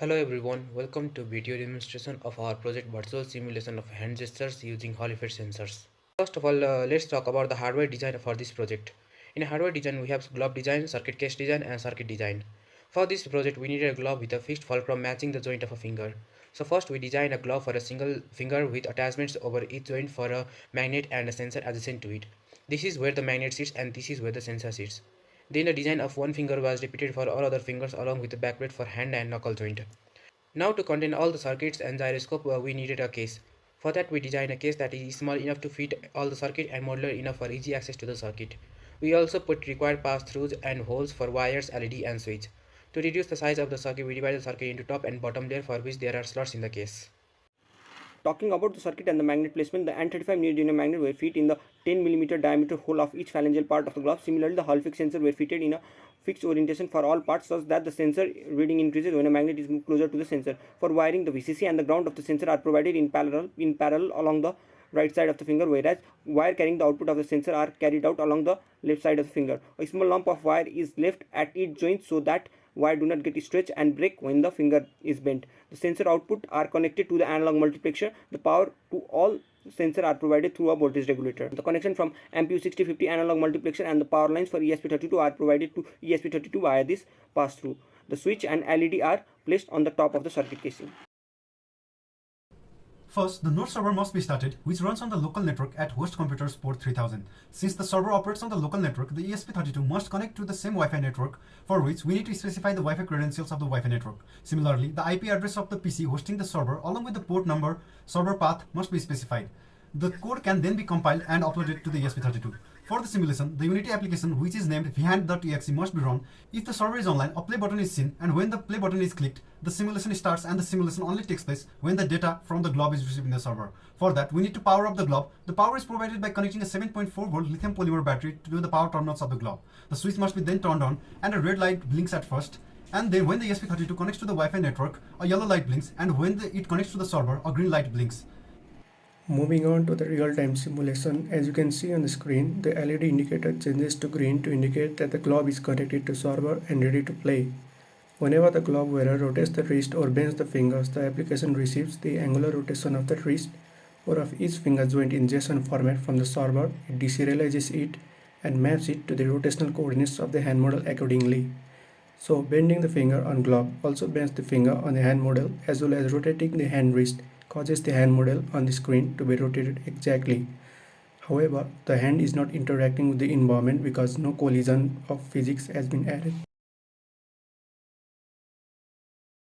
Hello everyone, welcome to video demonstration of our project virtual simulation of hand gestures using Hall effect sensors. First of all, let's talk about the hardware design for this project. In hardware design, we have glove design, circuit case design and circuit design. For this project, we need a glove with a fixed fulcrum matching the joint of a finger. So first we design a glove for a single finger with attachments over each joint for a magnet and a sensor adjacent to it. This is where the magnet sits and this is where the sensor sits. Then the design of one finger was repeated for all other fingers along with the backplate for hand and knuckle joint. Now to contain all the circuits and gyroscope we needed a case. For that we designed a case that is small enough to fit all the circuit and modular enough for easy access to the circuit. We also put required pass-throughs and holes for wires, LED and switch. To reduce the size of the circuit we divide the circuit into top and bottom layer for which there are slots in the case. Talking about the circuit and the magnet placement, the N35 neodymium magnet were fit in the 10 mm diameter hole of each phalangeal part of the glove. Similarly, the Hall fix sensor were fitted in a fixed orientation for all parts such that the sensor reading increases when a magnet is moved closer to the sensor. For wiring, the VCC and the ground of the sensor are provided in parallel along the right side of the finger, whereas wire carrying the output of the sensor are carried out along the left side of the finger. A small lump of wire is left at each joint so that wire do not get stretched and break when the finger is bent. The sensor output are connected to the analog multiplexer. The power to all sensor are provided through a voltage regulator. The connection from MPU 6050 analog multiplexer and the power lines for ESP32 are provided to ESP32 via this pass-through. The switch and LED are placed on the top of the circuit casing. First, the node server must be started, which runs on the local network at host computer's port 3000. Since the server operates on the local network, the ESP32 must connect to the same Wi-Fi network, for which we need to specify the Wi-Fi credentials of the Wi-Fi network. Similarly, the IP address of the PC hosting the server along with the port number, server path must be specified. The code can then be compiled and uploaded to the ESP32. For the simulation, the Unity application, which is named vhand.exe, must be run. If the server is online, a play button is seen, and when the play button is clicked, the simulation starts, and the simulation only takes place when the data from the glove is received in the server. For that, we need to power up the glove. The power is provided by connecting a 7.4 volt lithium polymer battery to the power terminals of the glove. The switch must be then turned on, and a red light blinks at first. And then when the ESP32 connects to the Wi-Fi network, a yellow light blinks, and when it connects to the server, a green light blinks. Moving on to the real-time simulation, as you can see on the screen, the LED indicator changes to green to indicate that the glove is connected to server and ready to play. Whenever the glove wearer rotates the wrist or bends the fingers, the application receives the angular rotation of the wrist or of each finger joint in JSON format from the server. It deserializes it and maps it to the rotational coordinates of the hand model accordingly. So bending the finger on glove also bends the finger on the hand model, as well as rotating the hand wrist causes the hand model on the screen to be rotated exactly. However, the hand is not interacting with the environment because no collision of physics has been added.